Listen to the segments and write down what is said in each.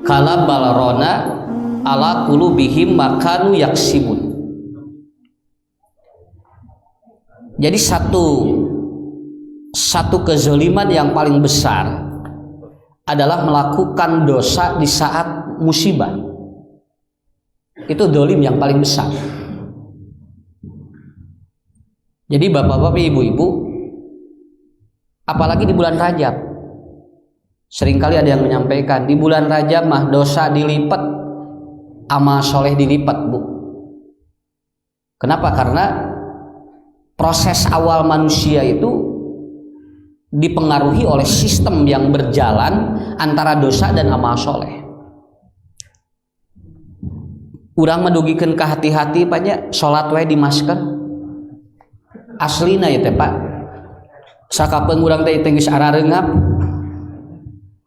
Kala balarona ala qulubihim makanu yaksibun. Jadi satu kezaliman yang paling besar adalah melakukan dosa di saat musibah. Itu dolim yang paling besar. Jadi bapak-bapak, ibu-ibu, apalagi di bulan Rajab, seringkali ada yang menyampaikan di bulan Rajab mah dosa dilipat, amal soleh dilipat, bu. Kenapa? Karena proses awal manusia itu dipengaruhi oleh sistem yang berjalan antara dosa dan amal soleh. Urang mendugikan ke hati-hati banyak sholat wae di masker aslina ya teh pak, sakapeung urang teh geus arareungap.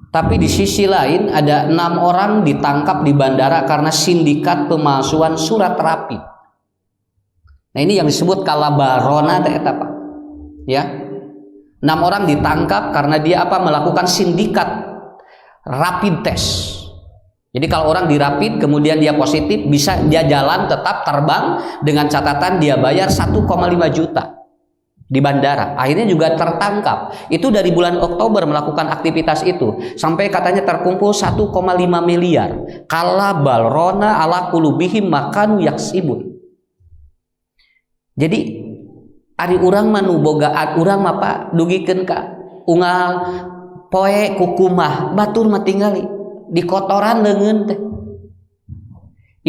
Tapi di sisi lain ada 6 orang ditangkap di bandara karena sindikat pemalsuan surat rapid. Nah ini yang disebut kalabarona teh eta pak, ya. 6 orang ditangkap karena dia melakukan sindikat rapid test. Jadi kalau orang dirapid kemudian dia positif, bisa dia jalan tetap terbang dengan catatan dia bayar 1,5 juta di bandara. Akhirnya juga tertangkap. Itu dari bulan Oktober melakukan aktivitas itu sampai katanya terkumpul 1,5 miliar. Kala balrona ala qulubihim makanu yaksibun. Jadi ari urang mah nu bogaan urang mah pak dugikeun ka unggal poe kukumah batur mah tingali di kotoran leungeun teh.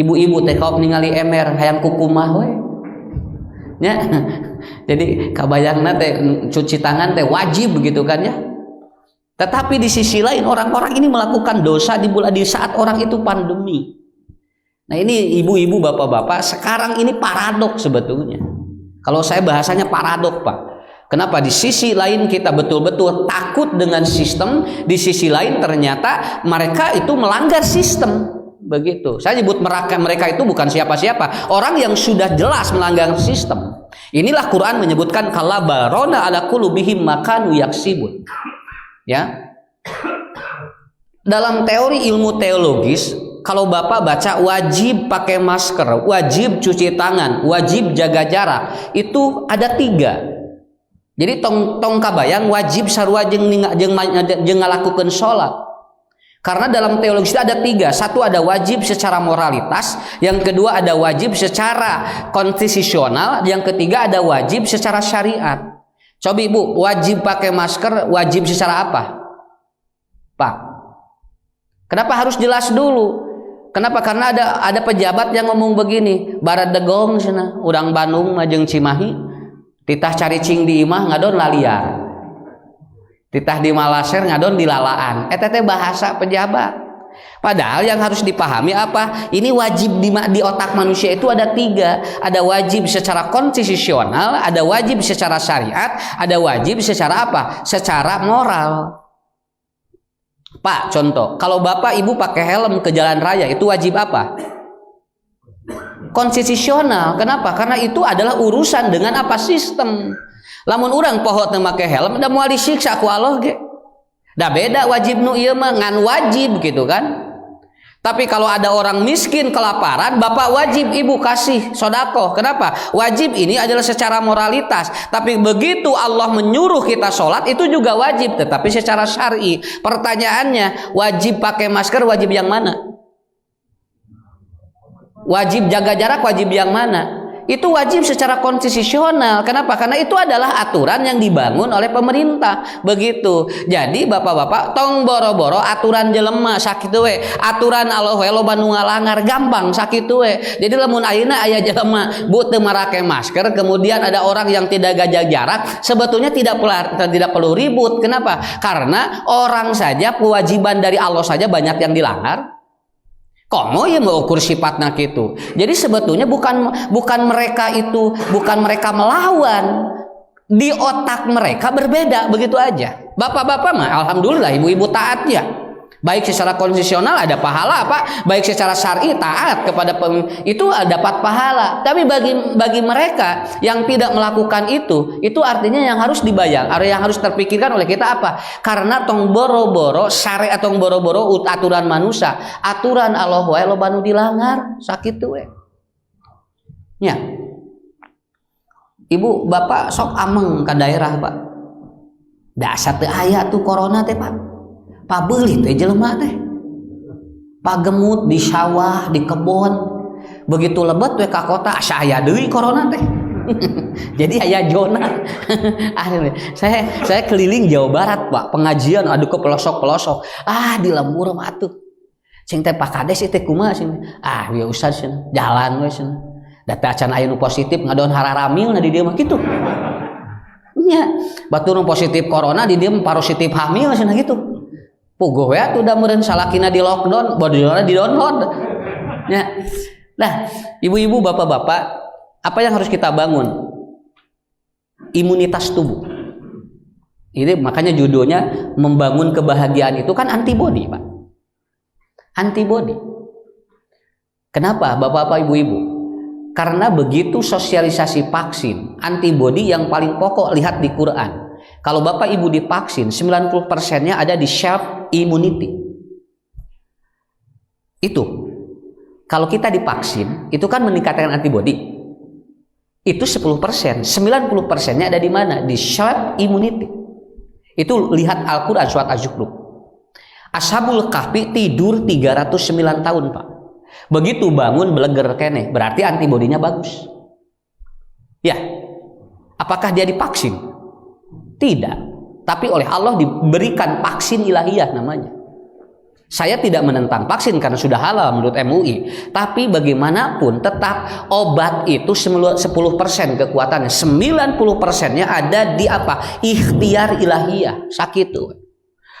Ibu-ibu teh kaop ningali emer hayang kukumah we. Nya. Jadi kabayangna teh cuci tangan teh wajib begitu kan ya. Tetapi di sisi lain orang-orang ini melakukan dosa di saat orang itu pandemi. Nah, ini ibu-ibu, bapak-bapak, sekarang ini paradoks sebetulnya. Kalau saya bahasanya paradoks, Pak. Kenapa? Di sisi lain kita betul-betul takut dengan sistem, di sisi lain ternyata mereka itu melanggar sistem. Begitu. Saya sebut mereka itu bukan siapa-siapa, orang yang sudah jelas melanggar sistem. Inilah Quran menyebutkan kalabarona ala qulubihim makanu yaksibun. Ya. Dalam teori ilmu teologis, kalau Bapak baca wajib pakai masker, wajib cuci tangan, wajib jaga jarak, itu ada 3. Jadi tong kabayang wajib sarua jeung ngalakukeun salat. Karena dalam teologi itu ada 3. Satu ada wajib secara moralitas, yang kedua ada wajib secara konstitusional, yang ketiga ada wajib secara syariat. Coba Ibu, wajib pakai masker, wajib secara apa? Pak. Kenapa harus jelas dulu? Kenapa? Karena ada pejabat yang ngomong begini, barat degong cenah, urang Bandung jeung Cimahi. Titah cari cing di imah ngadon laliar, titah di Malaser ngadon di lalaan. Teh bahasa pejabat. Padahal yang harus dipahami apa? Ini wajib di otak manusia itu ada 3. Ada wajib secara konstitusional, ada wajib secara syariat, ada wajib secara apa? Secara moral. Pak, contoh, kalau Bapak Ibu pakai helm ke jalan raya itu wajib apa? Konstitusional. Kenapa? Karena itu adalah urusan dengan apa? Sistem. Lamun urang poho teu make helm da moal disiksa ku Allah ge. Da beda wajib nu ieu mah ngan wajib gitu kan. Tapi kalau ada orang miskin kelaparan, Bapak wajib Ibu kasih sedekah. Kenapa? Wajib ini adalah secara moralitas. Tapi begitu Allah menyuruh kita sholat itu juga wajib, tetapi secara syar'i. Pertanyaannya, wajib pakai masker wajib yang mana? Wajib jaga jarak wajib yang mana? Itu wajib secara konstitusional. Kenapa? Karena itu adalah aturan yang dibangun oleh pemerintah. Begitu. Jadi bapak-bapak tong boro-boro aturan jelema sakitu we. Aturan Allah we loba nu ngalanggar gampang sakitu we. Jadi lamun ayeuna aya jelema bu teu make masker, kemudian ada orang yang tidak jaga jarak, sebetulnya tidak perlu ribut. Kenapa? Karena orang saja kewajiban dari Allah saja banyak yang dilanggar. Komo ya mengukur sifatnya gitu. Jadi sebetulnya bukan mereka melawan, di otak mereka berbeda begitu aja. Bapak-bapak mah alhamdulillah, ibu-ibu taat ya. Baik secara konstitusional ada pahala, Pak. Baik secara syar'i taat kepada itu dapat pahala. Tapi bagi mereka yang tidak melakukan itu artinya yang harus dibayang, yang harus terpikirkan oleh kita apa? Karena tong boro-boro syariat, tong boro-boro aturan manusia, aturan Allah wae lo banu dilanggar, sakitu we. Nya. Ibu, Bapak sok ameng ke daerah, Pak. Dasar teu aya tuh corona teh, Pak. Pabeuli teh jelema teh. Pagemut di sawah, di kebon. Begitu lebet we ka kota asa aya deui corona teh. Jadi aya zona. saya keliling Jawa Barat, Pak. Pengajian adu ke pelosok-pelosok. Di lembur mah atuh. Sing teh Pak Kades teh kumaha sing. Ya ustaz jalan we cenah. Data acan aya nu positif ngadon hararamil di dieu mah kitu. Nya, batur nu positif corona di dieu positif hamil cenah kitu. Puguh we atuh da meureun salakina di lockdown, bodona di download. Ya. Nah, ibu-ibu, bapak-bapak, apa yang harus kita bangun? Imunitas tubuh. Ini makanya judulnya membangun kebahagiaan itu kan antibodi, Pak. Antibodi. Kenapa, bapak-bapak, ibu-ibu? Karena begitu sosialisasi vaksin, antibodi yang paling pokok lihat di Quran. Kalau Bapak Ibu divaksin, 90%-nya ada di self immunity. Itu. Kalau kita divaksin, itu kan meningkatkan antibodi. Itu 10%, 90%-nya ada di mana? Di self immunity. Itu lihat Al-Qur'an surat Az-Zukhruf. Ashabul Kahfi tidur 309 tahun, Pak. Begitu bangun beleger kene, berarti antibodinya bagus. Ya. Apakah dia divaksin? Tidak, tapi oleh Allah diberikan vaksin ilahiyah namanya. Saya tidak menentang vaksin karena sudah halal menurut MUI. Tapi bagaimanapun tetap obat itu 10% kekuatannya, 90%-nya ada di apa? Ikhtiar ilahiyah, sakit tuh.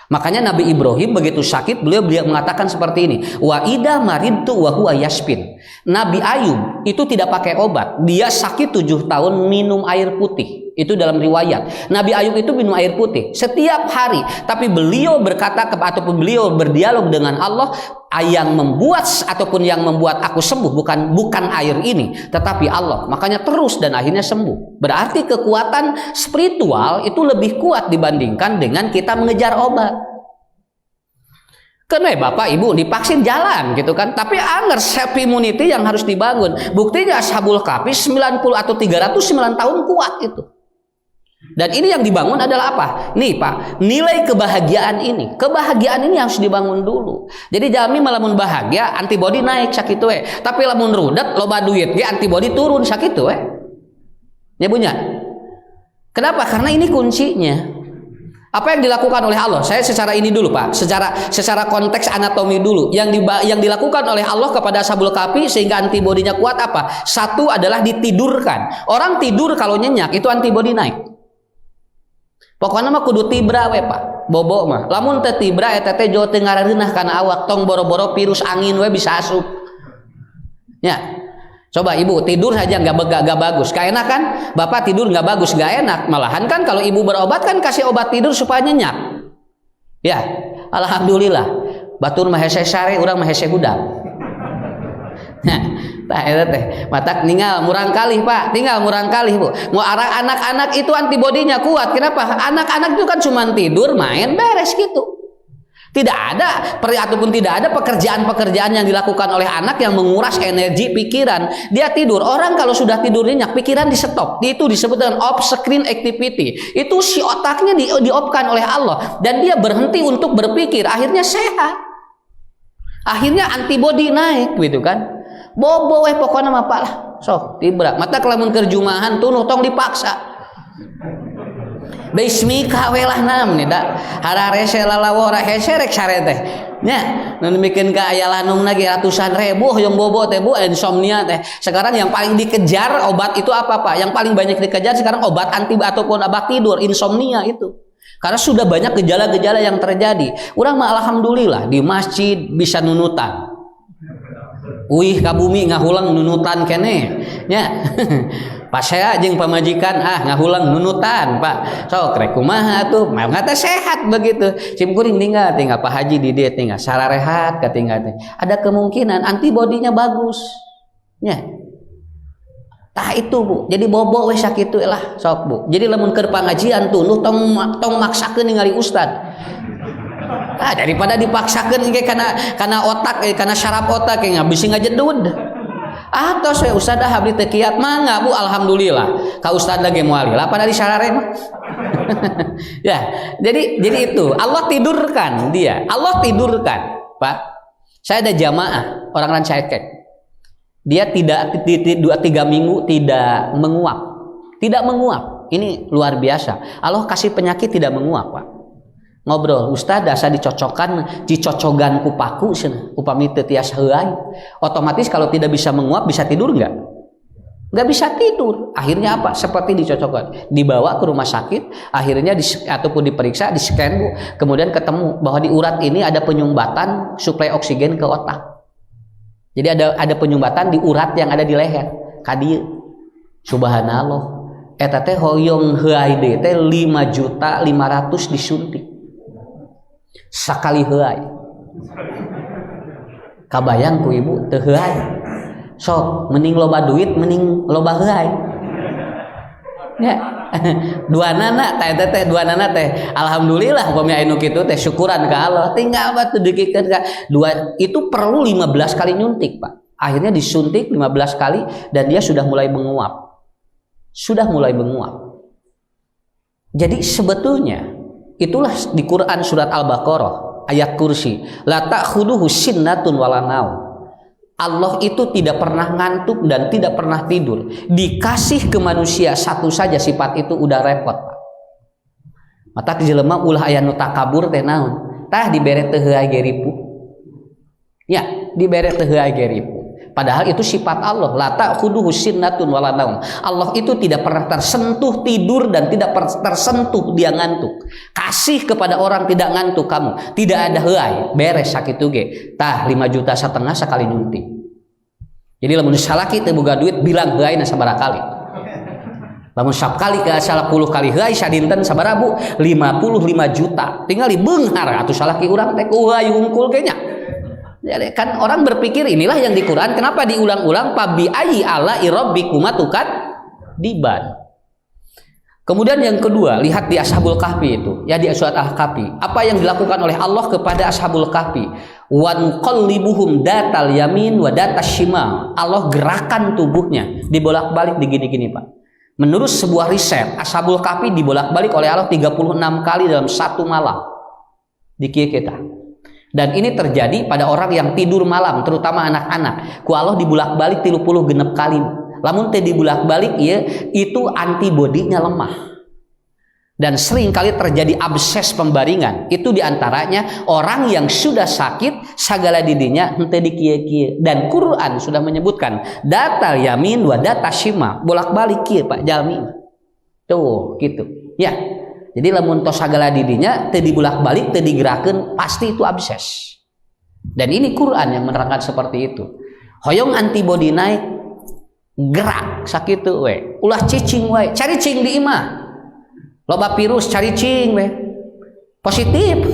Makanya Nabi Ibrahim begitu sakit beliau mengatakan seperti ini, wa idza maridtu wa huwa yasfin. Nabi Ayub itu tidak pakai obat, dia sakit 7 tahun minum air putih. Itu dalam riwayat. Nabi Ayub itu minum air putih setiap hari, tapi beliau berkata ataupun beliau berdialog dengan Allah, yang membuat ataupun yang membuat aku sembuh bukan air ini, tetapi Allah. Makanya terus dan akhirnya sembuh. Berarti kekuatan spiritual itu lebih kuat dibandingkan dengan kita mengejar obat. Karena Bapak Ibu divaksin jalan gitu kan, tapi anger self immunity yang harus dibangun. Buktinya Ashabul Kahfi 90 atau 309 tahun kuat itu. Dan ini yang dibangun adalah apa? Nih Pak, nilai kebahagiaan ini. Kebahagiaan ini harus dibangun dulu. Jadi jami malamun bahagia, antibodi naik sakitu we. Tapi lamun rudet loba duit ge antibodi turun sakitu we. Ya bunya. Kenapa? Karena ini kuncinya. Apa yang dilakukan oleh Allah? Saya secara ini dulu Pak, secara konteks anatomi dulu. Yang dilakukan oleh Allah kepada Ashabul Kahfi sehingga antibodinya kuat apa? Satu adalah ditidurkan. Orang tidur kalau nyenyak itu antibodi naik. Pokoknya mah kudu tibra we Pak, bobo mah. Lamun teu tibra eta teh jo teu ngarareunah kana awak, tong boro-boro virus angin we bisa asup. Ya. Coba Ibu tidur saja enggak bagus. Gak enak kan? Bapak tidur enggak bagus, enggak enak. Malahan kan kalau Ibu berobat kan kasih obat tidur supaya nyenyak. Ya. Alhamdulillah. Batur mah hese sare, urang mah hese budak. Tah eta teh matak ninggal murang kalih Pak, tinggal murang kalih Bu. Mau anak-anak itu antibodinya kuat. Kenapa? Anak-anak itu kan cuma tidur, main, beres gitu. Tidak ada ataupun tidak ada pekerjaan-pekerjaan yang dilakukan oleh anak yang menguras energi pikiran. Dia tidur. Orang kalau sudah tidur nyenyak, pikiran di stop. Itu disebut dengan off screen activity. Itu si otaknya di-off-kan oleh Allah dan dia berhenti untuk berpikir. Akhirnya sehat. Akhirnya antibodi naik gitu kan. Bobo weh pokoknya mah Pak lah. Sok tibra. Mata kelamun kerjumahan tunuh tong dipaksa. Bismika we lah nam nih da. Hararese lalawora hese rek sare teh. Nya, nu bikin ka aya lanung lagi ratusan ribu yang bobo teh Bu, insomnia teh. Sekarang yang paling dikejar obat itu apa Pak? Yang paling banyak dikejar sekarang obat anti ataupun obat tidur, insomnia itu. Karena sudah banyak gejala-gejala yang terjadi. Urang mah alhamdulillah di masjid bisa nunutan. Wih ka bumi ngahulang nunutan kene nya. pas saya jeung pamajikan ngahulang nunutan Pak sok rek kumaha tuh ngata sehat begitu simkuring tinggal Pak Haji di diet tinggal sararehat katinggal ada kemungkinan antibodinya bagus nya tah itu Bu jadi bobo we sakitu lah sok Bu jadi lamun keur pangajian tuluh tong maksakeun ningali ustad daripada dipaksakeun ge kana otak kana syaraf otak ge ngabisi ngajedud atau saya ustad habli teu kiat mangga Bu alhamdulillah ka ustad lagi moali lah pada disarare mah ya jadi itu Allah tidurkan dia Allah tidurkan Pak saya ada jamaah orang Rancaikek dia tidak 2-3 minggu tidak menguap ini luar biasa Allah kasih penyakit tidak menguap Pak ngobrol ustad asa dicocogan ku paku upami teu tias heuai otomatis kalau tidak bisa menguap bisa tidur nggak bisa tidur akhirnya apa seperti dicocokkan dibawa ke rumah sakit akhirnya ataupun diperiksa di scan Bu kemudian ketemu bahwa di urat ini ada penyumbatan suplai oksigen ke otak jadi ada penyumbatan di urat yang ada di leher kadieu subhanallah eta teh hoyong heuai deui teh 5.500.000 disuntik sakali heuai kabayang ku ibu teu heuai sok mending loba duit mending loba heuai ya duanana teh alhamdulillah upami anu kitu teh syukuran ka Allah tinggal batu dikikeun ka dua itu perlu 15 kali nyuntik Pak akhirnya disuntik 15 kali dan dia sudah mulai menguap jadi sebetulnya itulah di Quran surat Al-Baqarah ayat kursi la ta'khuduhu sinnatun wala naum Allah itu tidak pernah ngantuk dan tidak pernah tidur dikasih ke manusia satu saja sifat itu udah repot Pak mata jelema ulah aya nu takabur teh naon tah dibere teu heuai ge ripuh ya dibere teu heuai ge ripuh padahal itu sifat Allah la ta'khuduhu sinnatun wala naum Allah itu tidak pernah tersentuh tidur dan tidak tersentuh dia ngantuk kasih kepada orang tidak ngantuk kamu tidak ada heuai beres sakitu ge tah 5,5 juta sekali nyuntik jadi lamun salaki teu boga duit bilang heuaina sabaraha kali lamun 10 kali ke 10 kali heuai sadinten sabaraha Bu 55 juta tinggal beunghar atuh salaki urang teh ku heuai hungkul ge nya jadi kan orang berpikir inilah yang di Quran kenapa diulang-ulang fabi ayyi ala rabbikuma diban. Kemudian yang kedua lihat di Ashabul Kahfi itu ya di surat Al-Kahfi apa yang dilakukan oleh Allah kepada Ashabul Kahfi wa nuqallibuhum datal yamin wa datas shimal Allah gerakan tubuhnya dibolak-balik digini-gini Pak menurut sebuah riset Ashabul Kahfi dibolak-balik oleh Allah 36 kali dalam satu malam di kieu kita. Dan ini terjadi pada orang yang tidur malam, terutama anak-anak. Ku Allah dibulak-balik 30 genep kali. Lamun teh dibulak-balik ya, itu antibodinya lemah. Dan sering kali terjadi abses pembaringan. Itu diantaranya orang yang sudah sakit, sagala didinya henteu dikieu-kieu. Dan Quran sudah menyebutkan datal yamin wa datas shima, bolak-balik kieu Pak jalmi. Tuh, gitu. Ya. Jadi lamun tos sagala didinya teu dibulak-balik teu digerakkeun pasti itu abses. Dan ini Quran yang menerangkan seperti itu. Hoyong antibodi naik gerak sakitu we. Ulah cicing we, cari cing di imah. Loba virus cari cing we. Positif.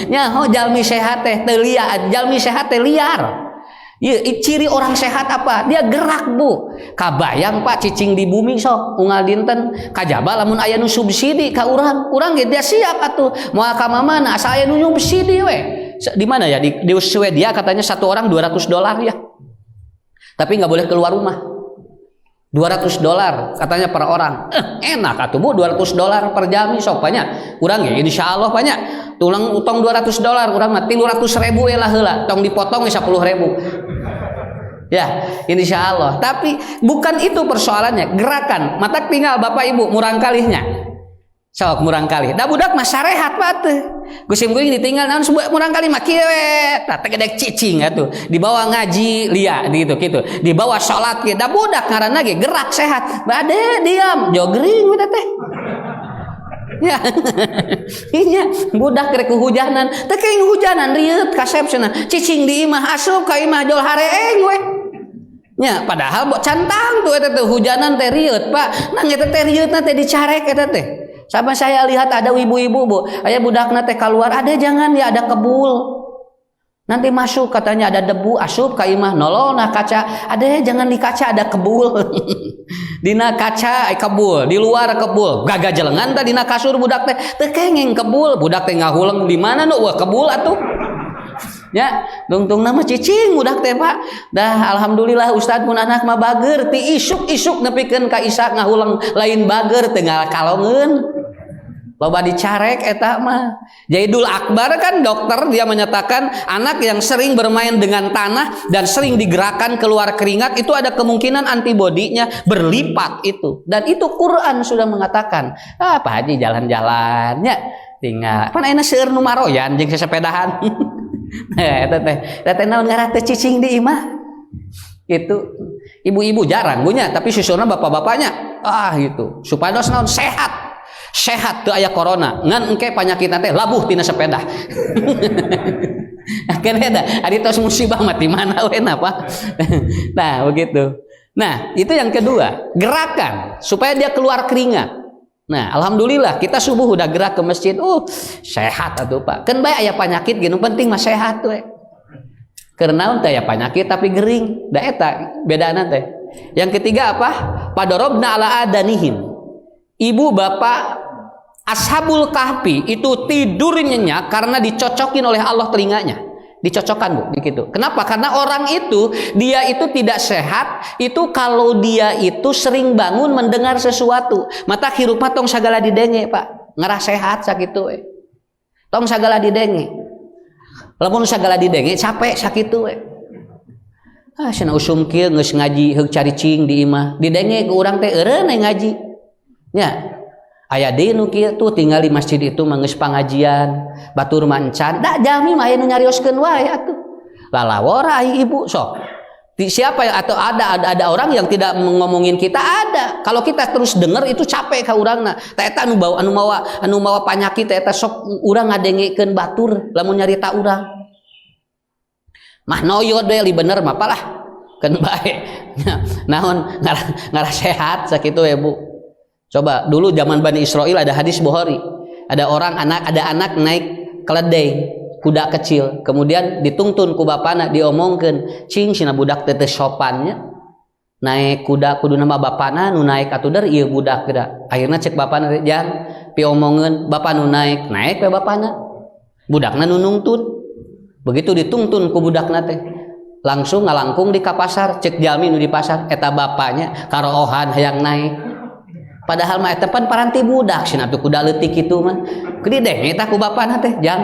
Nyaho jalmi sehat teh teu liar, jalmi sehat teh liar. Ya, ciri orang sehat apa? Dia gerak Bu. Kabayang Pak cicing di bumi sok unggal dinten kajaba lamun aya nu subsidi ka urang ge dia siap atuh moal ka mamana asa aya nu subsidi we. Di mana ya di Swedia katanya satu orang $200 ya. Tapi nggak boleh keluar rumah. $200 katanya per orang. Enak atuh Bu $200 per jam sok banyak. Urang ge insyaallah banyak. Tulang utang $200 urang mah 300.000 we lah heula tong dipotong 10.000. Ya, insya Allah. Tapi bukan itu persoalannya. Gerakan. Mata tinggal Bapak Ibu murang kalihnya. Sok murang kalih. Da budak mah sarehat batu. Gusim kuing ditinggal naon sebuah murang kalih mah kieu we. Tah tegedek cicing atuh. Dibawa ngaji lia gitu. Dibawa salat ge. Da budak ngaranna ge gerak sehat. Bade diam jogring udah teh. Ya. Iya, budak rek hujanan. Teh keuing hujanan rieup kasep cenah. Cicing di imah asup ka imah jol hareeng we. nya padahal bok cantang tuh eta teh hujanan teh rieuh Pak nang eta teh rieueutna teh dicarek eta teh sampai saya lihat ada ibu-ibu Bu aya budakna teh keluar ada jangan ya ada kebul nanti masuk katanya ada debu asup ka imah nolona kaca ada jangan di kaca ada kebul dina kaca kebul di luar kebul gagajelengan teh dina kasur budak teh teu kengeng kebul budak teh ngahuleng di mana nu wah kebul atuh ya tungtung nama cicing budak teh Pak dah alhamdulillah Ustad pun anak mah bager ti isuk-isuk nepikeun ka Isa ngahuleng lain bager teu kalongeun loba dicarek eta mah Jaidul Akbar kan dokter dia menyatakan anak yang sering bermain dengan tanah dan sering digerakkan keluar keringat itu ada kemungkinan antibodinya berlipat itu dan itu Quran sudah mengatakan Pak Haji jalan-jalannya tinggal pan ayeuna seueur nu maroyan jeung sesepedahan teh naon ngaran teh cicing di imah itu ibu-ibu jarang punya tapi susurna bapak-bapaknya gitu supados naon sehat teu aya corona ngan engke panyakitna teh labuh tina sepeda kan ada adi tos musibah mati mana we Pak nah begitu nah itu yang kedua gerakan supaya dia keluar keringat. Nah, alhamdulillah kita subuh udah gerak ke masjid. Sehat atuh Pak. Kan bae aya penyakit gini penting mah sehat we. Karena teh aya penyakit tapi gering. Da eta bedana teh. Yang ketiga apa? Padarobna ala adanihim. Ibu bapak Ashabul Kahfi itu tidur nyenyak karena dicocokin oleh Allah telinganya. Dicocokkan Bu begitu. Kenapa? Karena orang itu dia itu tidak sehat itu kalau dia itu sering bangun mendengar sesuatu mata hirupna tong sagala didenge Pak ngarah sehat sakitu tong sagala didenge lamun sagala didenge capek sakitu cenah usum kieu geus ngaji heug caricing di imah didenge ku urang teh eureun ngaji nya aya deui nu kieu tuh tinggal di masjid itu mah geus pangajian batur mancan da jami mah aya nu nyarioskeun wae atuh lalawora ibu sok siapa yang atau ada orang yang tidak ngomongin kita ada kalau kita terus dengar itu capek ka urangna teh eta anu mawa panyakit teh eta sok urang ngadengekeun batur lamun nyarita urang mah noyod we li bener mah palah keun bae naon ngarah sehat sakitu ya Bu. Coba dulu zaman Bani Israel ada hadis Bukhari. Ada anak naik keledai kuda kecil, kemudian dituntun ku bapana diomongkeun, "Cing cenah budak teh sopannya. Naik kuda kudu nama bapana nu naik atuh der ieu budak geura." Akhirna cek bapana jang piomongkeun bapa nu naik we bapana. Budakna nu nungtun. Begitu dituntun ku budakna teh. Langsung ngalangkung di ka pasar, cek jalmi nu di pasar eta bapanya karoohan hayang naik. Padahal mah eta pan paranti budak cenah tuh kuda leutik kitu mah. Kididenge eta ku bapana teh jang.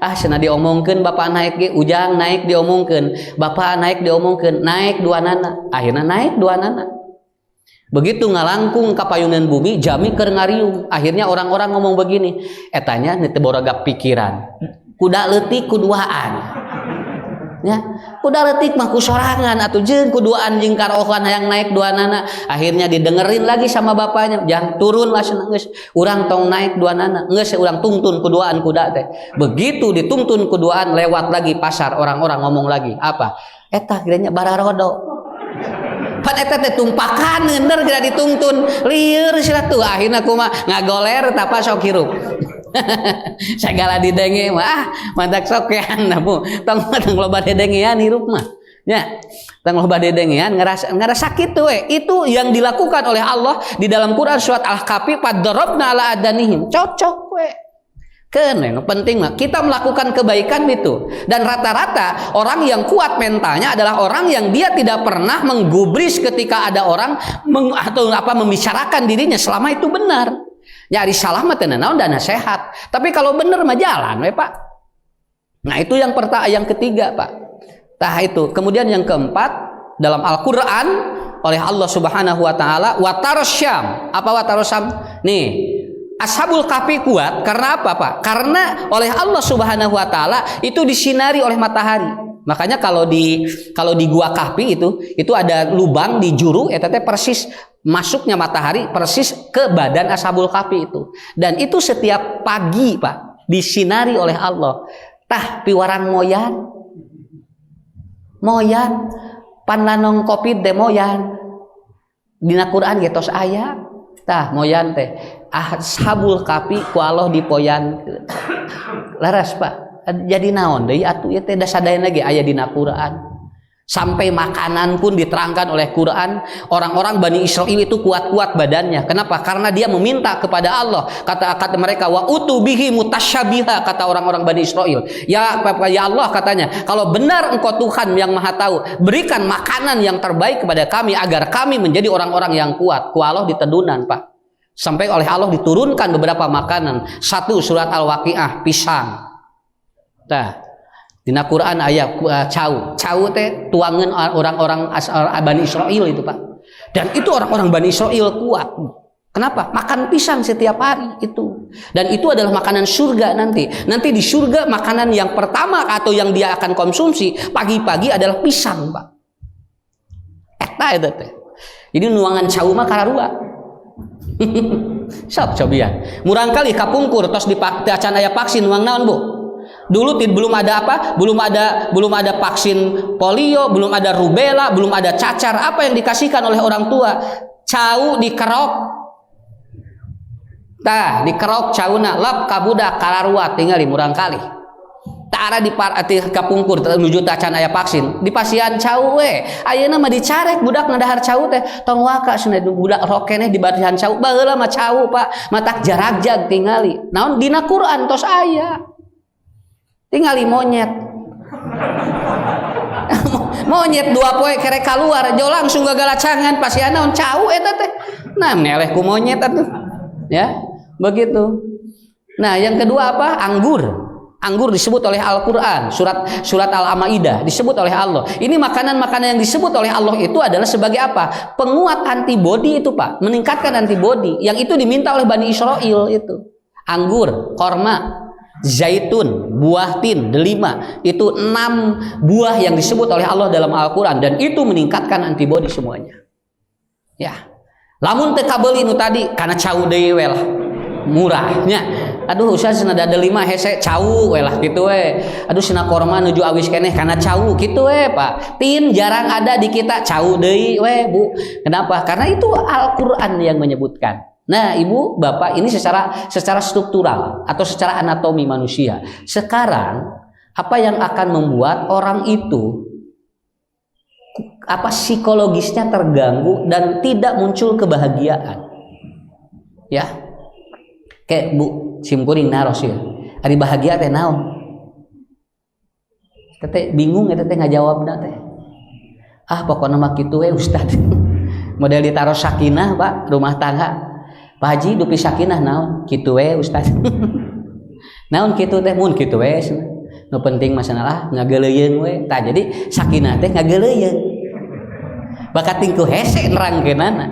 Cenah diomongkeun bapa naik ge ujang naik diomongkeun, bapa naik diomongkeun, naik duanana. Akhirna naik duanana. Begitu ngalangkung ka payunan bumi jami keur ngariung. Akhirnya orang-orang ngomong begini, etanya teu boraga pikiran. Kuda leutik kuduaan. Ya, kuda leutik mah ku sorangan atuh jeung kuduaan jeung karohan hayang naik duanana. Akhirnya didengerin lagi sama bapaknya, "Jangan turun lah cenah geus. Urang tong naik duanana." Geus urang tungtun kuduaan kuda teh. Begitu dituntun kuduaan lewat lagi pasar orang-orang ngomong lagi, apa? Eta kiranya bararodo. Pan eta teh tumpakan neunder geura dituntun. Lieur cenah tuh akhirna kumaha ngagoler tapa sok hirup. Sagala didenge mah mantak sokean Bu tong loba dedengean hirup mah nya tong loba dedengean ngerasa sakit tuh itu yang dilakukan oleh Allah di dalam Quran surat Al-Kahfi padarabna ala adanihim cocok we keun penting mah kita melakukan kebaikan itu dan rata-rata orang yang kuat mentalnya adalah orang yang dia tidak pernah menggubris ketika ada orang membicarakan dirinya selama itu benar. Nyari salah mah teu naon dan sehat. Tapi kalau bener mah jalan we Pak. Nah, itu yang ketiga, Pak. Tah itu. Kemudian yang keempat dalam Al-Qur'an oleh Allah Subhanahu wa taala watarosyam. Apa watarosyam? Nih, Ashabul Kahfi kuat karena apa, Pak? Karena oleh Allah Subhanahu wa taala itu disinari oleh matahari. Makanya kalau di gua Kahfi itu ada lubang di juru eta teh persis masuknya matahari persis ke badan Ashabul Kahfi itu. Dan itu setiap pagi, Pak, disinari oleh Allah. Tah piwarang moyan pan lanong Covid teh moyan dina Quran ge tos aya tah moyan teh ashabul kafi ku Allah dipoyan laras Pak jadi naon deui atuh ieu teh da sadayana ge aya dina Quran. Sampai makanan pun diterangkan oleh Quran. Orang-orang Bani Israil itu kuat-kuat badannya. Kenapa? Karena dia meminta kepada Allah. Kata mereka, wa utubihi mutasyabiha, kata orang-orang Bani Israil. Ya Allah katanya, kalau benar engkau Tuhan yang maha tahu, berikan makanan yang terbaik kepada kami agar kami menjadi orang-orang yang kuat. Ku Allah ditedunan Pak. Sampai oleh Allah diturunkan beberapa makanan. Satu surat Al-Waqiah, pisang. Nah, dina Quran ayat cau teh tuangan orang-orang Bani Israil itu Pak. Dan itu orang-orang Bani Israil kuat. Kenapa? Makan pisang setiap hari itu. Dan itu adalah makanan surga nanti. Nanti di surga makanan yang pertama atau yang dia akan konsumsi pagi-pagi adalah pisang Pak. Eta itu teh. Jadi nuangan cau mah kararua. Sok cobian. Murang kali kapungkur tos dipacan aya vaksin nuang naon Bu? Dulu belum ada apa? Belum ada vaksin polio, belum ada rubella, belum ada cacar. Apa yang dikasihkan oleh orang tua? Cau dikerok. Tah, dikerok cauna lep kabudak kalarua tinggal di murang kali. Tara di kapungkur menuju tacan aya vaksin. Di pasian cau we. Ayeuna mah dicarek budak ngadahar cau teh. Tong waka cenah budak rok keneh di barisan cau. Baheula mah cau Pak, matak jarag-jag tingali. Naon dina Quran tos aya. Tingali monyet monyet 2 poe kerek keluar jo langsung gagalacangan pasiana on cau eta teh nah meleh ku monyet atuh ya begitu. Nah yang kedua apa? Anggur disebut oleh Al-Quran surat Al-Maidah disebut oleh Allah. Ini makanan-makanan yang disebut oleh Allah itu adalah sebagai apa? Penguat antibodi itu Pak, meningkatkan antibodi yang itu diminta oleh Bani Israil itu. Anggur, korma, zaitun, buah tin, delima, itu 6 buah yang disebut oleh Allah dalam Al-Quran dan itu meningkatkan antibodi semuanya. Ya, lamun teu kabeuli nu tadi karena cau deui we lah murahnya. Aduh usah cenah da delima hese cau we lah kitu we. Aduh cenah korma nuju awis keneh karena cau kitu we Pak. Tin jarang ada di kita cau deui we Bu. Kenapa? Karena itu Al-Quran yang menyebutkan. Nah, Ibu, Bapak, ini secara struktural atau secara anatomi manusia. Sekarang, apa yang akan membuat orang itu psikologisnya terganggu dan tidak muncul kebahagiaan? Ya. Kayak Bu simkuring naros ya. Ari bahagia teh naon? Teh bingung eta teh ngajawabna teh. Pokona mah kitu we Ustaz. Model ditaruh sakinah, Pak, rumah tangga. Pak Haji dupi sakinah naon kitu we Ustaz. Naon kitu teh mun kitu we nu penting masalah ngageuleuyeun we tah jadi sakinah teh ngageuleuyeun bakat tingku hese nerangkeunana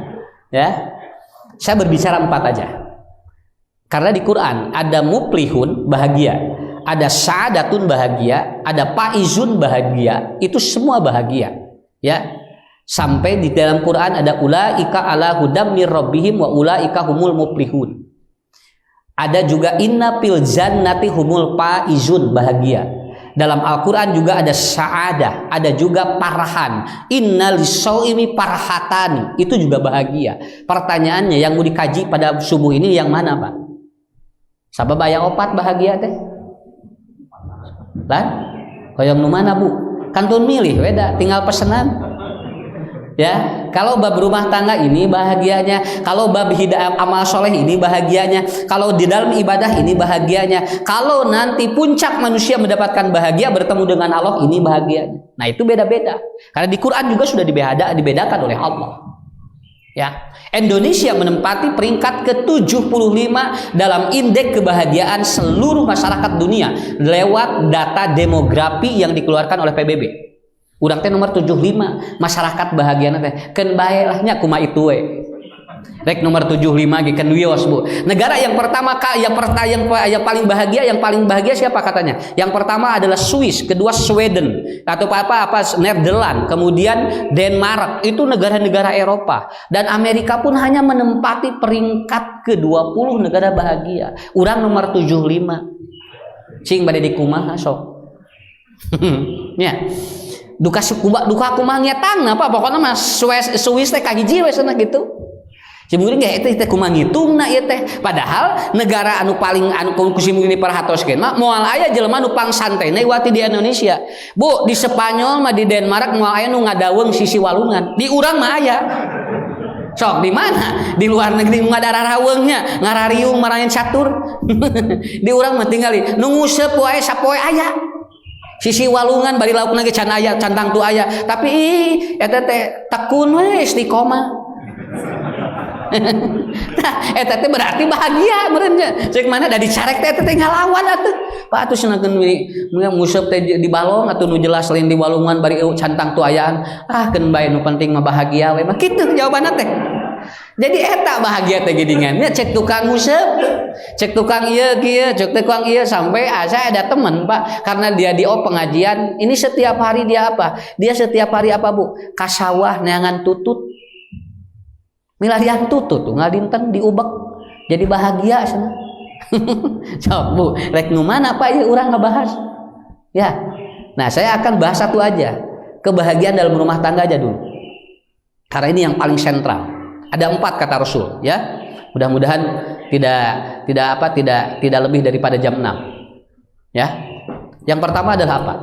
ya. Saya berbicara 4 aja karena di Quran ada muplihun bahagia, ada sa'adatun bahagia, ada faizun bahagia, itu semua bahagia ya. Sampai di dalam Quran ada ulaika ala hudam mir rabbihim wa ulaika humul muflihun. Ada juga inna fil jannati humul faizun bahagia. Dalam Al-Quran juga ada sa'adah, ada juga parahan. Inna lisauimi parhatani, itu juga bahagia. Pertanyaannya yang mau dikaji pada subuh ini yang mana Pak? Sabab aya 4 bahagia teh. Lan? Hoyong nu mana Bu? Kantun milih weda tinggal pesenan. Ya, kalau bab rumah tangga ini bahagianya, kalau bab hidayah amal soleh ini bahagianya, kalau di dalam ibadah ini bahagianya, kalau nanti puncak manusia mendapatkan bahagia bertemu dengan Allah ini bahagianya. Nah itu beda-beda. Karena di Quran juga sudah dibedakan oleh Allah. Ya, Indonesia menempati peringkat ke-75 dalam indeks kebahagiaan seluruh masyarakat dunia lewat data demografi yang dikeluarkan oleh PBB. Urang teh nomor 75 masyarakat bahagiana teh keun bae lah nya kumaha itu we. Rek nomor 75 ge keun wios Bu. Negara yang pertama yang paling bahagia siapa katanya? Yang pertama adalah Swiss, kedua Sweden, atau apa Netherlands, kemudian Denmark, itu negara-negara Eropa, dan Amerika pun hanya menempati peringkat ke-20 negara bahagia. Urang nomor 75. Cing bade di kumaha sok. Ya. duka kumaha ngietangna Pak, pokona mah suwis teh kahiji we cenah gitu. Simulin gak itu kumaha ngitungna ieu teh. Padahal negara anu paling anu kusimulin diperhatoskeun mah moal aya jelema nu pang santai na wati di Indonesia. Bu, di Spanyol mah di Denmark moal aya nu ngadaweung sisi walungan. Di urang mah aya. Sok di mana? Di luar negeri ngadaraweungnya, ngarariung marahin catur. Di urang mah tingali nu nguseup wae sapoe aya. Sisi walungan bari laukna ge can aya, cantang tu aya. Tapi eta teh tekun we istiqomah. Nah, eta teh berarti bahagia meureunnya. Ceuk mana da dicarek teh eta teh ngalawan atuh. Pak atuh cenah nguseup teh di balong atuh nu jelas lain di walungan bari cantang tu ayaan. Ah keun bae nu penting mah bahagia we mah kitu jawabanna teh. Jadi eta bahagia teh gidingan nya cek tukang nguseup, cek tukang ieu kieu, cek tukang ieu sampai saya ada teman Pak karena dia di pengajian ini setiap hari dia apa? Dia setiap hari apa Bu? Ka sawah neangan tutut. Milarian tutut tuh ngadinten diubek. Jadi bahagia cenah. Sok Bu, rek nu mana Pak ieu urang ngebahas. Ya. Nah, saya akan bahas satu aja. Kebahagiaan dalam rumah tangga aja dulu. Karena ini yang paling sentral. Ada 4 kata Rasul, ya. Mudah-mudahan tidak lebih daripada jam 6. Ya. Yang pertama adalah apa?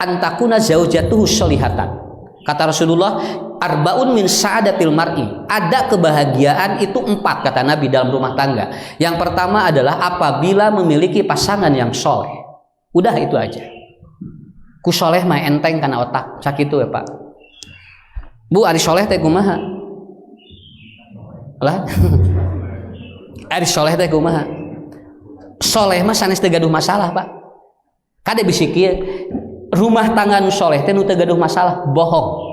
Antakuna zaujatuhu sholihatan. Kata Rasulullah, arbaun min sa'adatil mar'i. Ada kebahagiaan itu 4 kata Nabi dalam rumah tangga. Yang pertama adalah apabila memiliki pasangan yang soleh. Udah itu aja. Ku soleh mah enteng kana otak, sakitu ya Pak. Bu, ari soleh teh kumaha? Lah ari soleh teh kumaha? Soleh mah sanes teu gaduh masalah Pak. Kade bisi kieu rumah tangga nu soleh teh nu teu gaduh masalah bohong.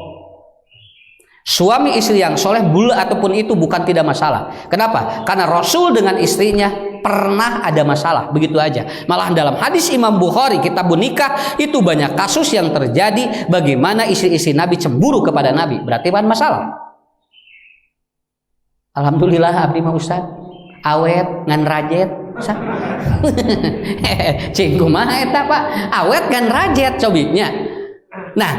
Suami istri yang soleh bule ataupun itu bukan tidak masalah. Kenapa? Karena Rasul dengan istrinya pernah ada masalah, begitu aja. Malah dalam hadis Imam Bukhari kitabun nikah itu banyak kasus yang terjadi bagaimana istri-istri Nabi cemburu kepada Nabi. Berarti bukan masalah. Alhamdulillah abdi mah Ustaz awet ngan rajet cing kumaha eta Pak awet ngan rajet cobinya. Nah,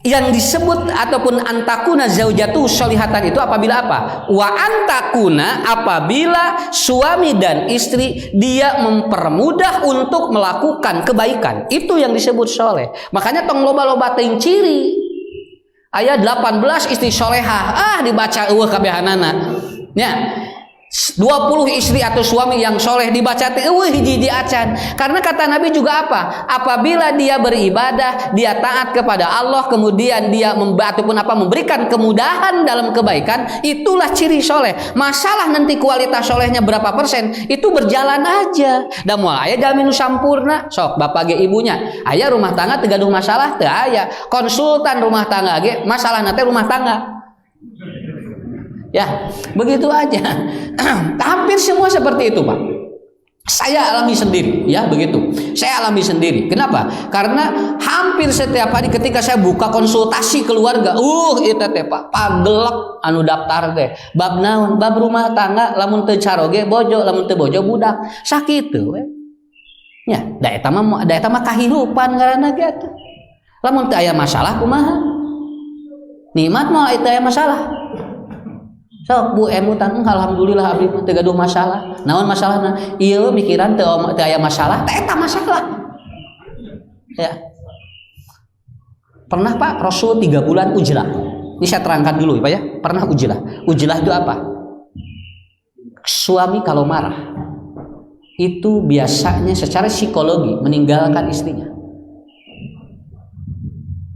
yang disebut ataupun antakuna zaujatu sholihatan itu apabila apa? Wa antakuna apabila suami dan istri dia mempermudah untuk melakukan kebaikan. Itu yang disebut soleh. Makanya tong loba-loba teuing ciri. Aya 18 istri solehah, dibaca eueuh kabehanana. Nya 20 istri atau suami yang soleh dibaca teh eueuh hiji acan. Karena kata Nabi juga apa? Apabila dia beribadah, dia taat kepada Allah, kemudian dia ataupun memberikan kemudahan dalam kebaikan, itulah ciri soleh. Masalah nanti kualitas solehnya berapa persen, itu berjalan aja. Da moal aya jalmi nu sampurna, sok bapak ge ibunya. Aya rumah tangga teu gaduh masalah teu aya. Konsultan rumah tangga ge masalahna teh rumah tangga. Ya, begitu aja. Hampir semua seperti itu, Pak. Saya alami sendiri, ya begitu. Saya alami sendiri. Kenapa? Karena hampir setiap hari ketika saya buka konsultasi keluarga, itu teh Pak, pagelek anu daftar teh. Bab naon? Bab rumah tangga, lamun teu caroge bojo, lamun teu bojo budak. Sakitu we. Ya, da eta mah kahirupan ngaranna ge atuh. Lamun teu aya masalah kumaha? Nikmat mah teu aya masalah. Sok Bu emutan alhamdulillah abdi teu gaduh masalah. Naon masalahna? Ieu mikiran teu aya masalah, teh eta masalah. Ya. Pernah Pak Rasul 3 bulan ujlah. Ini saya terangkan dulu Pak ya. Pernah ujlah. Ujlah itu apa? Suami kalau marah itu biasanya secara psikologi meninggalkan istrinya.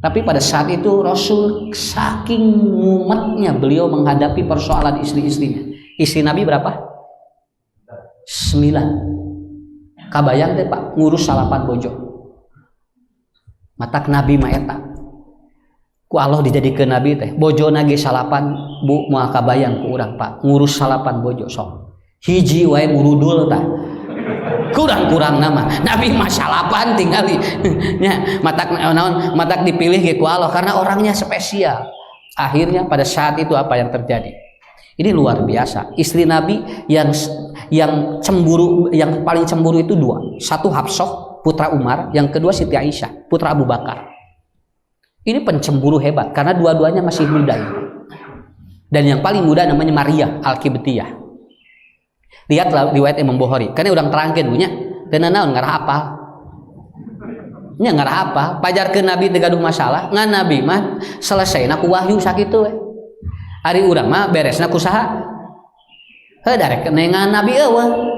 Tapi pada saat itu Rasul saking mumetnya beliau menghadapi persoalan istri-istrinya. Istri Nabi berapa? 9. Kabayang teh Pak ngurus 8 bojo. Matak Nabi mah eta. Ku Allah dijadikeun Nabi teh. Bojona ge 8 Bu moal kabayang ku urang Pak ngurus 8 bojo sok. Hiji wae ngurudul tah. Kurang nama Nabi masalapan tinggali nya matak dipilih ke Allah karena orangnya spesial. Akhirnya pada saat itu apa yang terjadi? Ini luar biasa. Istri Nabi yang cemburu, yang paling cemburu itu 2. Satu Hafsah putra Umar, yang kedua Siti Aisyah putra Abu Bakar. Ini pencemburu hebat karena dua-duanya masih muda ini. Dan yang paling muda namanya Maria Al-Qibtiyah. Lihatlah riwayat Imam Bukhari. Karena udah terangkan punya. Dan naon ngarah apa? Nya ngarah apa? Pajar ke Nabi tegaduh masalah. Ngan Nabi mah selesai ku wahyu sakitu we. Ari urang mah beresna ku saha? Darek nengan Nabi eueuh.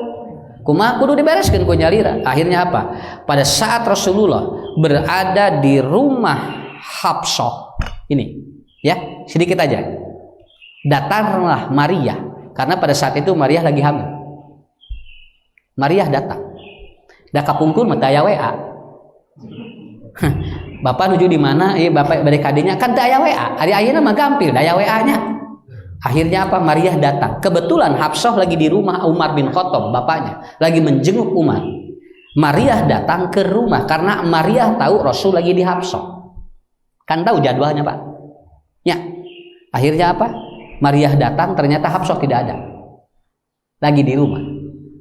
Kumaha kudu dibereskeun ku nyalira. Akhirnya apa? Pada saat Rasulullah berada di rumah Hafsah. Ini ya, sedikit aja. Datanglah Maria karena pada saat itu Maria lagi hamil. Maria datang. Da kapungkur mah aya WA. Bapak nuju di mana? Bapak bade kadinya kan teu aya WA. Ari ayeuna mah gampil da aya WA-nya. Akhirnya apa? Maria datang. Kebetulan Hafsah lagi di rumah Umar bin Khattab, bapaknya, lagi menjenguk Umar. Maria datang ke rumah karena Maria tahu Rasul lagi di Hafsah. Kan tahu jadwalnya, Pak. Ya. Akhirnya apa? Maria datang, ternyata Hafsah tidak ada. Lagi di rumah.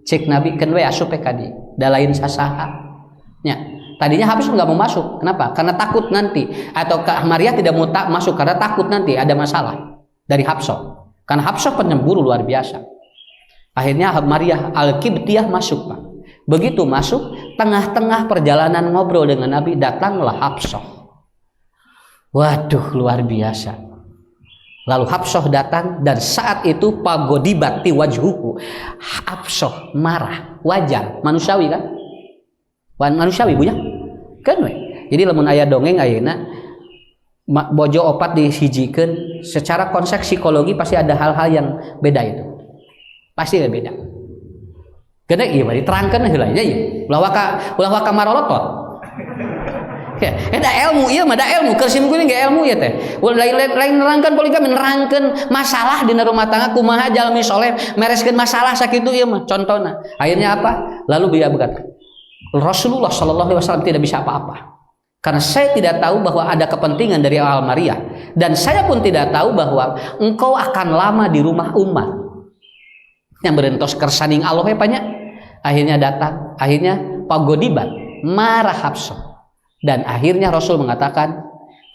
Cek Nabi kan we asup kadi. Da lain sasaha. Ya. Tadinya Hafsah nggak mau masuk. Kenapa? Karena takut nanti. Atau Maria tidak mau masuk karena takut nanti ada masalah dari Hafsah. Karena Hafsah penyemburu luar biasa. Akhirnya Maria Al-Qibtiyah masuk, Pak. Begitu masuk, tengah-tengah perjalanan ngobrol dengan Nabi, datanglah Hafsah. Waduh, luar biasa. Lalu Hafsah datang dan saat itu pagodibati wajhuhu. Hafsah marah, wajar, manusiawi kan? Manusiawi punya? Kan we. Jadi lamun aya dongeng ayeuna bojo opat disijikeun, secara konsep psikologi pasti ada hal-hal yang beda itu. Pasti beda. Karena ieu mah diterangkeun heula nya ieu. Ulah ka marolotot. Ya, da ilmu ieu mah da ilmu keur sim kuring ge ilmu ieu teh. Lain nerangkeun poligami nerangkeun masalah dina rumah tangga kumaha jalmi soleh mereskeun masalah sakitu ieu mah contona. Akhirnya apa? Lalu beliau berkata, Rasulullah sallallahu alaihi wasallam tidak bisa apa-apa. Karena saya tidak tahu bahwa ada kepentingan dari Maria dan saya pun tidak tahu bahwa engkau akan lama di rumah Umar. Yang berentos kersaning Allah banyak. Akhirnya datang, akhirnya pagodibat marah Hafsah. Dan akhirnya Rasul mengatakan,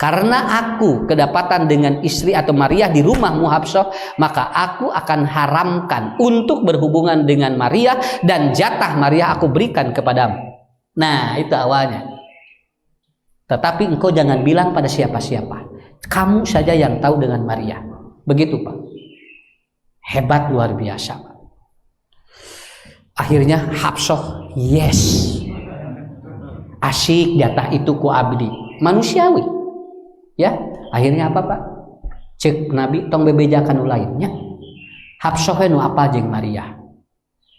karena aku kedapatan dengan istri atau Maria di rumahmu Hafsah, maka aku akan haramkan untuk berhubungan dengan Maria dan jatah Maria aku berikan kepadamu. Nah, itu awalnya. Tetapi engkau jangan bilang pada siapa-siapa. Kamu saja yang tahu dengan Maria. Begitu, Pak. Hebat luar biasa, Pak. Akhirnya Hafsah, yes. Asyik jatah itu ku abdi. Manusiawi. Ya, akhirnya apa, Pak? Cek Nabi tong bebejakan lainnya. Hafsah nu apa jeung Maria.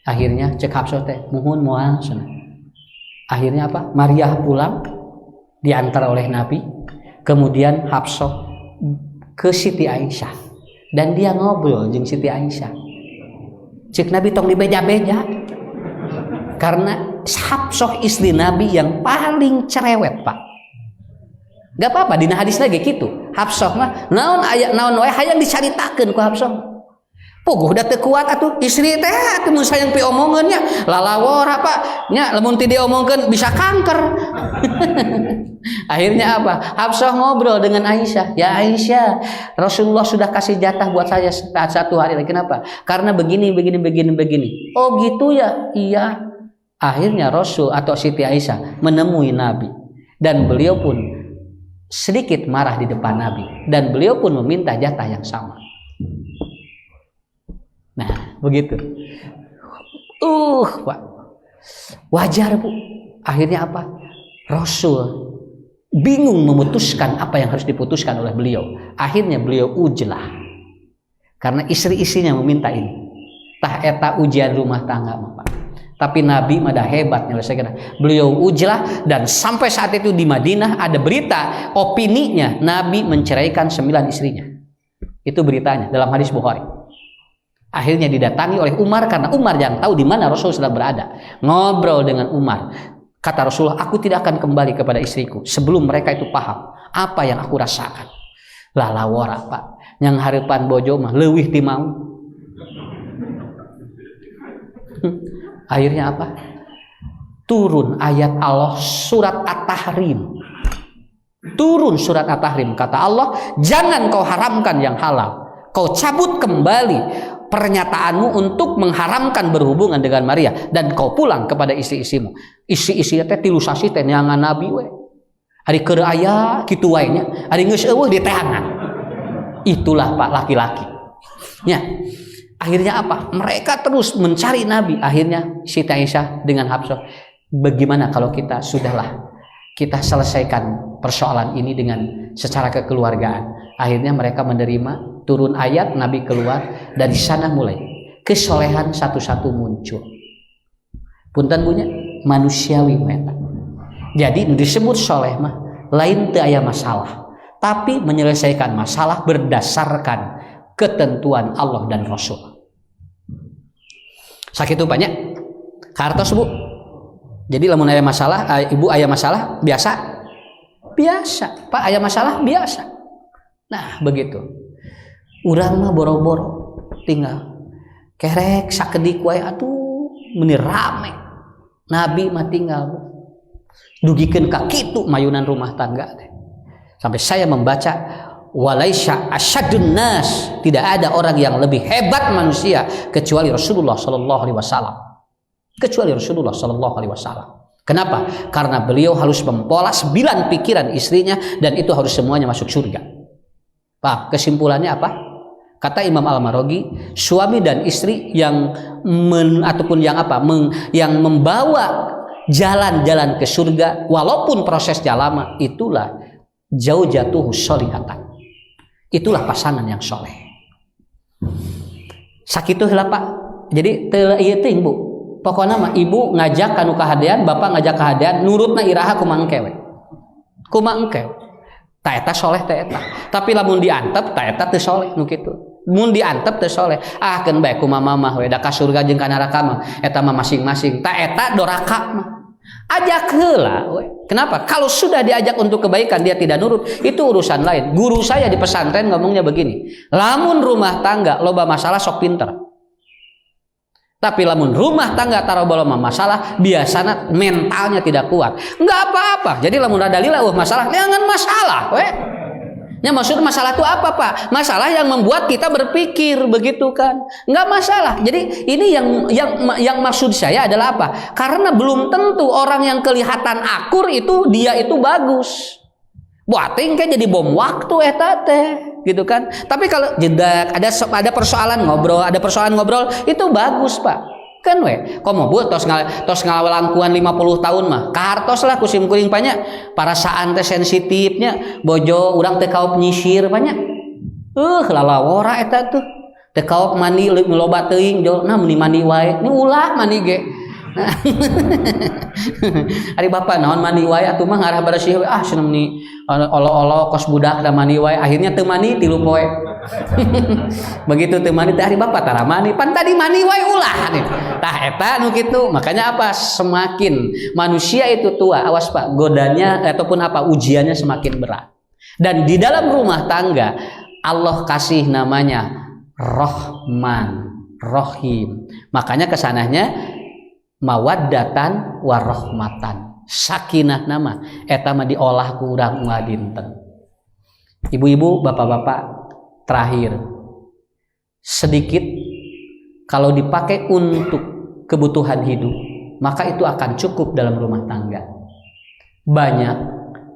Akhirnya cek Hafsah teh muhun moal cenah. Akhirnya apa? Maria pulang diantar oleh Nabi. Kemudian Hafsah ke Siti Aisyah dan dia ngobrol jeung Siti Aisyah. Cek Nabi tong dibeja-beja. Karena Hafsah istri Nabi yang paling cerewet, Pak. Gak apa-apa dina hadis lagi gitu. Hafsah mah naon aya naon wae hayang dicaritakeun ku Hafsah. Puguh da teu kuat atuh istri teh atuh mun sayang pi omongeunnya lalawor apa nya lamun ti diomongkeun bisa kanker. Akhirnya apa? Hafsah ngobrol dengan Aisyah. Ya Aisyah, Rasulullah sudah kasih jatah buat saya satu hari. Kenapa? Karena begini. Oh gitu ya? Iya. Akhirnya Rasul atau Siti Aisyah menemui Nabi. Dan beliau pun sedikit marah di depan Nabi. Dan beliau pun meminta jatah yang sama. Nah, begitu. Pak. Wajar, Bu. Akhirnya apa? Rasul bingung memutuskan apa yang harus diputuskan oleh beliau. Akhirnya beliau ujlah. Karena istri-istrinya meminta ini. Tah eta ujian rumah tangga, Pak. Tapi Nabi mada hebat nyelesaikan. Beliau ujlah dan sampai saat itu di Madinah ada berita opininya Nabi menceraikan 9 istrinya. Itu beritanya dalam hadis Bukhari. Akhirnya didatangi oleh Umar karena Umar yang tahu di mana Rasul sedang berada. Ngobrol dengan Umar. Kata Rasulullah, aku tidak akan kembali kepada istriku sebelum mereka itu paham apa yang aku rasakan. Lalawara, Pak. Yang harapan bojo mah leuwih ti mau. Akhirnya apa? Turun ayat Allah surat At-Tahrim. turun surat At-Tahrim, kata Allah, jangan kau haramkan yang halal, kau cabut kembali pernyataanmu untuk mengharamkan berhubungan dengan Maria, dan kau pulang kepada istri-istrimu. Istri-istri teh tilu sasi teh neangan Nabi we. Ari keur aya kitu wae nya, ari geus eueuh di teangan. Itulah Pak laki-laki. Ya. Akhirnya apa? Mereka terus mencari Nabi. Akhirnya Siti Aisyah dengan Hafsah, bagaimana kalau kita kita selesaikan persoalan ini dengan secara kekeluargaan. Akhirnya mereka menerima, turun ayat, Nabi keluar. Dari sana mulai kesolehan satu-satu muncul. Punten punya manusiawi meta. Jadi disebut soleh mah lain teu aya masalah, tapi menyelesaikan masalah berdasarkan ketentuan Allah dan Rasul. Sakitu banyak kartos Bu. Jadi lamun aya masalah, ibu aya masalah biasa Pak aya masalah biasa. Nah begitu. Urang mah boro-boro tinggal kerek sakedik wae atuh meuni rame. Nabi mah tinggal Bu. Dugikeun ka kitu mayunan rumah tangga teh. Sampai saya membaca walaisya asyadun nas, tidak ada orang yang lebih hebat manusia kecuali Rasulullah sallallahu alaihi wasallam. Kecuali Rasulullah sallallahu alaihi wasallam. Kenapa? Karena beliau harus mempola 9 pikiran istrinya dan itu harus semuanya masuk surga. Pak, kesimpulannya apa? Kata Imam Al-Maraghi, suami dan istri yang yang membawa jalan-jalan ke surga walaupun prosesnya lama, itulah zaujatuhu sholihatan. Itulah pasangan yang soleh. Sakitu heula Pak. Jadi teu ieu teuing Bu. Pokona mah ibu ngajak kanu kahadean, bapak ngajak kahadean, nurutna iraha kumaha engke we. Kumaha engke. Ta eta soleh ta eta. Tapi lamun diantep ta eta teu soleh nu kitu. Mun diantep teu soleh. Ah keun bae kumaha mah we da ka surga jeung ka neraka mah eta mah masing-masing. Ta eta doraka mah. Ajak heula we. Kenapa? Kalau sudah diajak untuk kebaikan dia tidak nurut, itu urusan lain. Guru saya di pesantren ngomongnya begini, lamun rumah tangga loba masalah sok pinter. Tapi lamun rumah tangga taroba loba masalah, biasanya mentalnya tidak kuat. Enggak apa-apa. Jadi lamun ada lila masalah, jangan masalah we. Ya maksud masalah itu apa Pak? Masalah yang membuat kita berpikir begitu kan? Enggak masalah. Jadi ini yang maksud saya adalah apa? Karena belum tentu orang yang kelihatan akur itu dia itu bagus. Buating kan jadi bom waktu eta teh, gitu kan? Tapi kalau jeda ada persoalan ngobrol itu bagus Pak. Kan we, komo Bu tos ngalangkuan 50 tahun mah kartos lah kusim kuring banyak parasaan teh sensitifnya bojo urang teh kaop nyisir banyak lalawora eta tuh teh kaop mandi loba teuing jo nah meni mandi wae ni ulah mandi ge ari bapak naon mandi wae atuh mah ngarah bersih cenah meni olo-olo kos budak da mandi wae akhirnya teu mandi 3 poe begitu teu mandi teh ari bapak tara mandi pan tadi mandi wae ulah nih tah eta nu kitu. Makanya apa, semakin manusia itu tua awas Pak, godanya ataupun apa ujiannya semakin berat. Dan di dalam rumah tangga Allah kasih namanya Rahman Rahim, makanya kesananya mawaddatan warahmatan, sakinah nama eta mah diolah ku urang dinten. Ibu-ibu, bapak-bapak, terakhir sedikit kalau dipakai untuk kebutuhan hidup maka itu akan cukup dalam rumah tangga. Banyak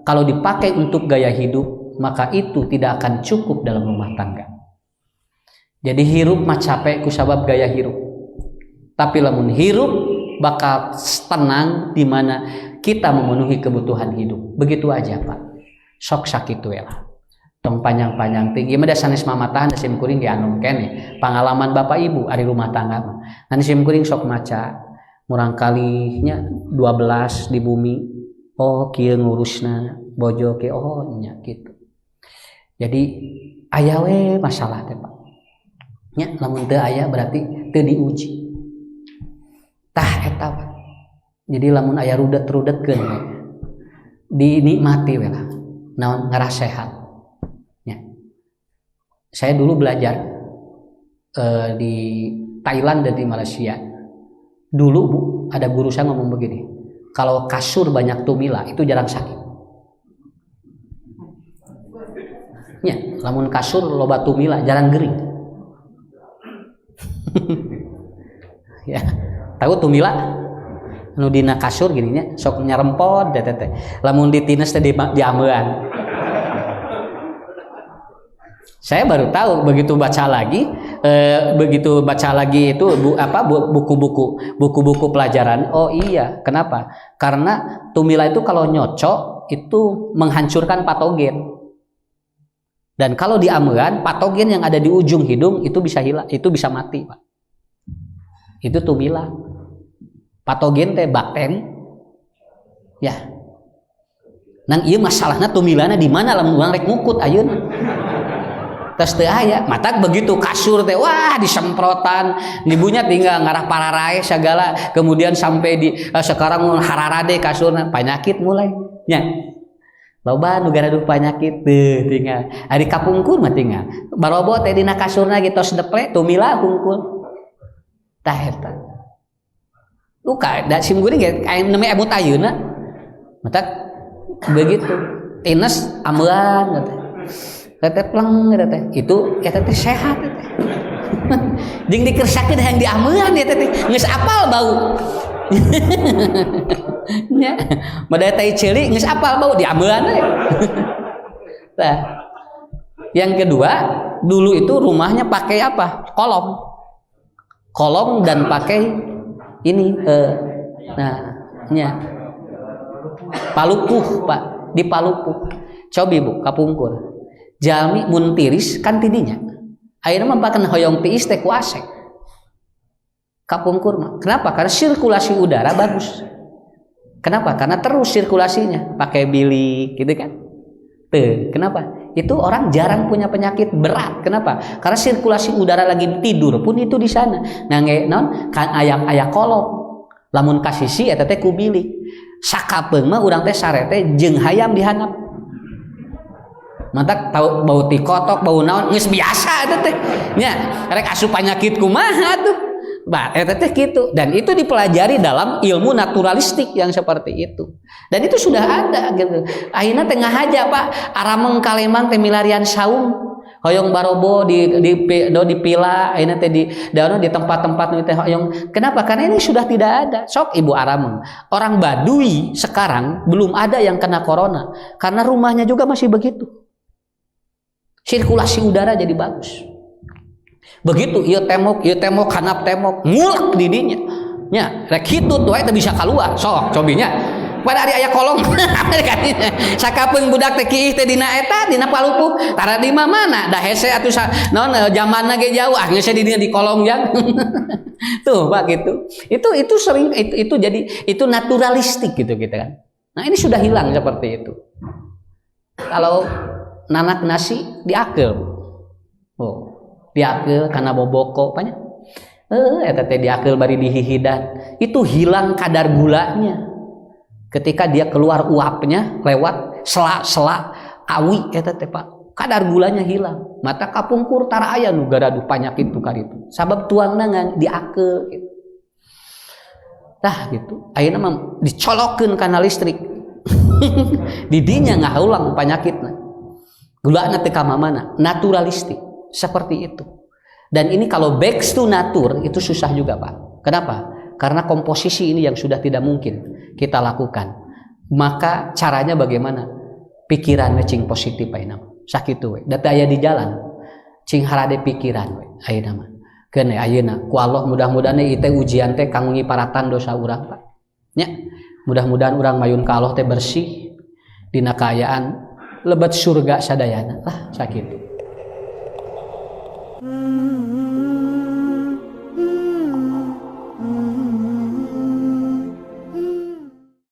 kalau dipakai untuk gaya hidup maka itu tidak akan cukup dalam rumah tangga. Jadi hirup mah capek ku sabab gaya hirup, tapi lamun hirup bakal tenang di mana kita memenuhi kebutuhan hidup. Begitu aja Pak. Sok sakitu we lah. Tong panjang-panjang tinggi mah da sanes mamatahan da sim kuring ge anu keneh pangalaman bapak ibu ari rumah tangga mah. Nan sim kuring sok maca murang kalinya 12 di bumi. Oh kieu ngurusna bojo ke oh nya gitu. Jadi aya we masalah teh Pak. Nya lamun teu aya berarti teu diuji. Tah eta Pak. Jadi lamun aya rudet-rudetkeun we dinikmati we lah. Naon ngaras sehat. Saya dulu belajar di Thailand dan di Malaysia. Dulu Bu, ada guru saya ngomong begini, kalau kasur banyak tumila itu jarang sakit. lamun kasur loba tumila jarang gering. Ya, tahu tumila? Nu dina kasur gini nya sok nyarempot teh. Lamun ditines teh diambean. Saya baru tahu begitu baca lagi itu buku-buku pelajaran. Oh iya, kenapa? Karena tumila itu kalau nyocok itu menghancurkan patogen. Dan kalau diambean, patogen yang ada di ujung hidung itu bisa hilang, itu bisa mati, Pak. Itu tumila. Patogen teh bakteri. Ya. Nang ieu masalahna tumilana di mana lamun urang rek ngukut ayeuna. Tes teu aya, matak begitu kasur teh wah disemprotan, dibunya tinggal ngarah pararae segala, kemudian sampai di sekarang hararade kasurna penyakit mulai nya. Loba nu gaduh penyakit teu tinggal. Ari kapungkur mah tinggal. Barobo teh dina kasurna kitos deple tumila hungkul. Tah eta. Luka da sim geuning ge aya nemeh emut ayeuna. Matak begitu. Ines ambean teh. Teteh pleng teh itu eta teh sehat teh. Jeung dikersakeun hayang diameuan ya teh geus apal bau. Nya bade tai ceuli geus apal bau diameuan we. Nah, yang kedua, dulu itu rumahnya pakai apa? Kolong dan pakai ini palupuh, Pak, di palupuh. Cobi Bu, kapungkur. Jalmi mun tiris kan tidinya. Ayeuna mah pakeun hoyong tiis teh ku AC. Kapungkur mah. Kenapa? Karena sirkulasi udara bagus. Kenapa? Karena terus sirkulasinya pakai bilik gitu kan. Tuh, kenapa? Itu orang jarang punya penyakit berat. Kenapa? Karena sirkulasi udara lagi tidur pun itu di sana. Nah, naon kan aya kolong. Lamun kasisi eta teh ku bilik. Sakapeung mah urang teh sare teh jeung hayam dihanap. Mantak tahu bau tikotok, bau naon geus biasa eta teh. Nya, rek asup penyakit kumaha tuh. Bah, eta teh kitu. Dan itu dipelajari dalam ilmu naturalistik yang seperti itu. Dan itu sudah ada gitu. Akhirnya tengah aja Pak, Arameng Kalemang teh milarian saung. Hoyong barobo di pila, akhirnya teh di tempat-tempat teh hoyong. Kenapa? Karena ini sudah tidak ada. Sok Ibu Arameng. Orang Baduy sekarang belum ada yang kena corona karena rumahnya juga masih begitu. Sirkulasi udara jadi bagus. Begitu ieu temok handap temok ngulek di dinya. Nya rek kitu tuh eta bisa keluar. Sok cobinya. Pada ari aya kolong. Sakapeung budak teh kiih teh dina eta dina palupuh. Tara di mana? Da hese atuh naon zamanna ge jauh ah geus di dinya di kolong jang. Tuh Pak gitu. Itu sering itu jadi itu naturalistik gitu kan. Nah, ini sudah hilang seperti itu. Kalau nanak nasi diakel, diakel karena boboko, banyak. Eta teh diakel bari dihihidan, itu hilang kadar gulanya. Ketika dia keluar uapnya lewat sela-sela awi, eta teh Pak, kadar gulanya hilang. Mata kapungkur tara aya nu garaduh penyakit tukar itu. Sabab tuangna diakel. Gitu. Tah gitu. Ayeuna mah dicolokeun kana listrik. Didinya ngahaulang penyakitna. Gulana teh ka mana? Naturalistik. Seperti itu. Dan ini kalau back to nature itu susah juga Pak. Kenapa? Karena komposisi ini yang sudah tidak mungkin kita lakukan. Maka caranya bagaimana? Pikiran cing positif ayeuna. Sakitu we. Data aya di jalan. Cing harade pikiran we ayeuna mah. Keun ayeuna ku Allah mudah-mudahan ieu teh ujian teh kanggo ngiparatan dosa urang Pak. Nya. Mudah-mudahan urang mayun ka Allah teh bersih dina kaayaan lebet surga sadayana lah sakitu.